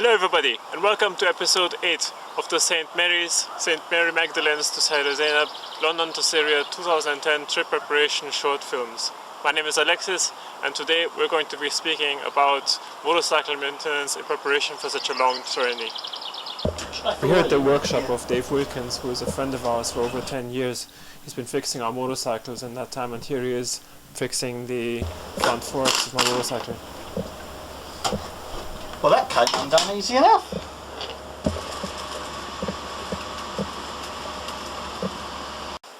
Hello everybody, and welcome to episode 8 of the St. Mary Magdalene's to Sayyedah Zaynab, London to Syria 2010 trip preparation short films. My name is Alexis, and today we're going to be speaking about motorcycle maintenance in preparation for such a long journey. We're here at the workshop of Dave Wilkins, who is a friend of ours for over 10 years. He's been fixing our motorcycles in that time, and here he is fixing the front forks of my motorcycle. Well, that came undone easy enough.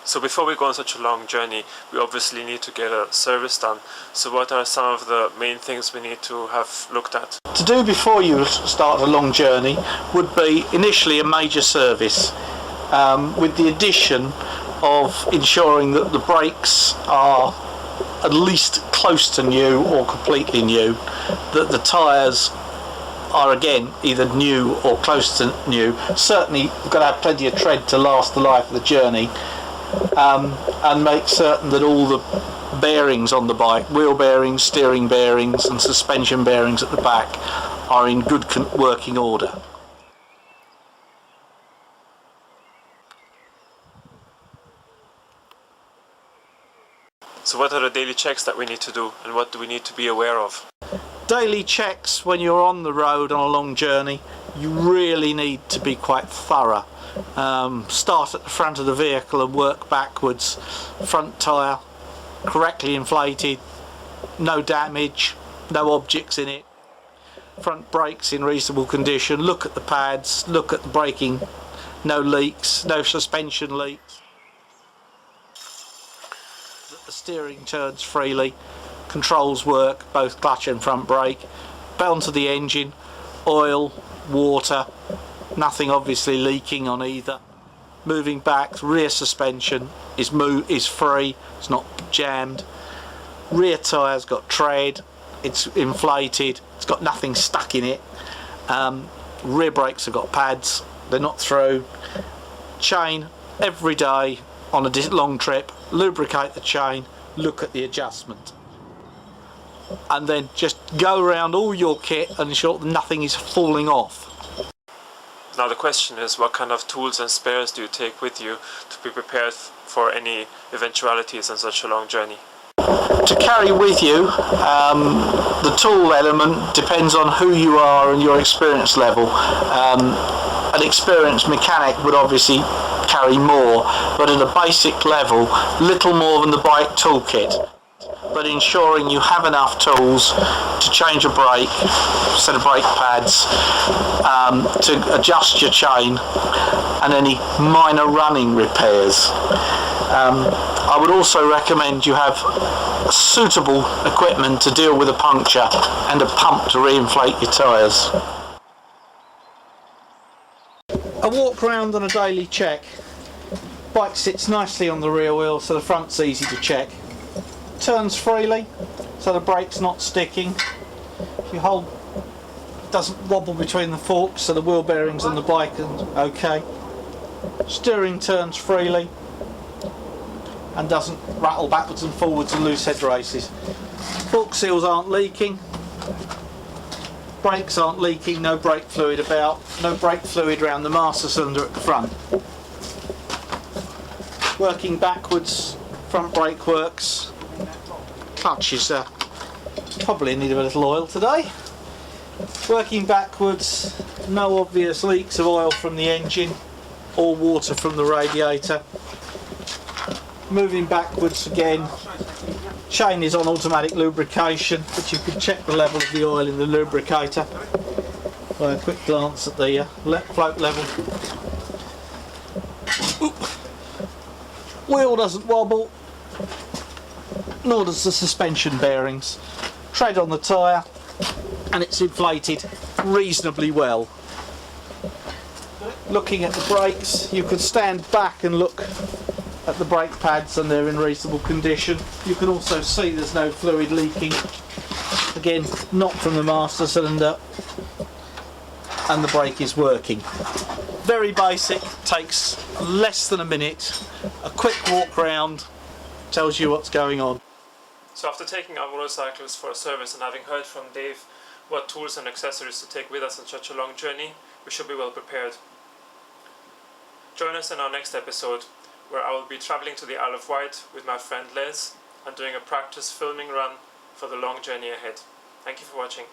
So before we go on such a long journey, we obviously need to get a service done. So what are some of the main things we need to have looked at? To do before you start a long journey would be initially a major service, with the addition of ensuring that the brakes are at least close to new or completely new, that the tyres are again either new or close to new. Certainly you've got to have plenty of tread to last the life of the journey, and make certain that all the bearings on the bike, wheel bearings, steering bearings and suspension bearings at the back, are in good working order. So what are the daily checks that we need to do, and what do we need to be aware of? Daily checks when you're on the road on a long journey, you really need to be quite thorough. Start at the front of the vehicle and work backwards. Front tyre correctly inflated, no damage, no objects in it. Front brakes in reasonable condition. Look at the pads, look at the braking, no leaks, no suspension leaks. The steering turns freely. Controls work, both clutch and front brake. Bell to the engine, oil, water, nothing obviously leaking on either. Moving back, rear suspension is free, it's not jammed. Rear tyre's got tread, it's inflated, it's got nothing stuck in it. Rear brakes have got pads, they're not through. Chain, every day on a long trip, lubricate the chain, look at the adjustment. And then just go around all your kit and ensure that nothing is falling off. Now the question is, what kind of tools and spares do you take with you to be prepared for any eventualities on such a long journey? To carry with you, the tool element depends on who you are and your experience level. An experienced mechanic would obviously carry more, but at a basic level, little more than the bike toolkit. But ensuring you have enough tools to change a brake, set of brake pads, to adjust your chain, and any minor running repairs. I would also recommend you have suitable equipment to deal with a puncture and a pump to reinflate your tyres. A walk round on a daily check. Bike sits nicely on the rear wheel, so the front's easy to check. Turns freely, so the brake's not sticking. If you hold, it doesn't wobble between the forks, so the wheel bearings on the bike are okay. Steering turns freely and doesn't rattle backwards and forwards and loose head races. Fork seals aren't leaking. Brakes aren't leaking, no brake fluid about, no brake fluid around the master cylinder at the front. Working backwards, front brake works. Clutch is probably in need of a little oil today. Working backwards, no obvious leaks of oil from the engine or water from the radiator. Moving backwards again, chain is on automatic lubrication, but you can check the level of the oil in the lubricator by a quick glance at the float level. Oop. Wheel doesn't wobble, nor does the suspension bearings. Tread on the tyre, and it's inflated reasonably well. Looking at the brakes, you can stand back and look at the brake pads and they're in reasonable condition. You can also see there's no fluid leaking, again not from the master cylinder, and the brake is working. Very basic, takes less than a minute. A quick walk round tells you what's going on. So after taking our motorcycles for a service and having heard from Dave what tools and accessories to take with us on such a long journey, we should be well prepared. Join us in our next episode, where I will be travelling to the Isle of Wight with my friend Les and doing a practice filming run for the long journey ahead. Thank you for watching.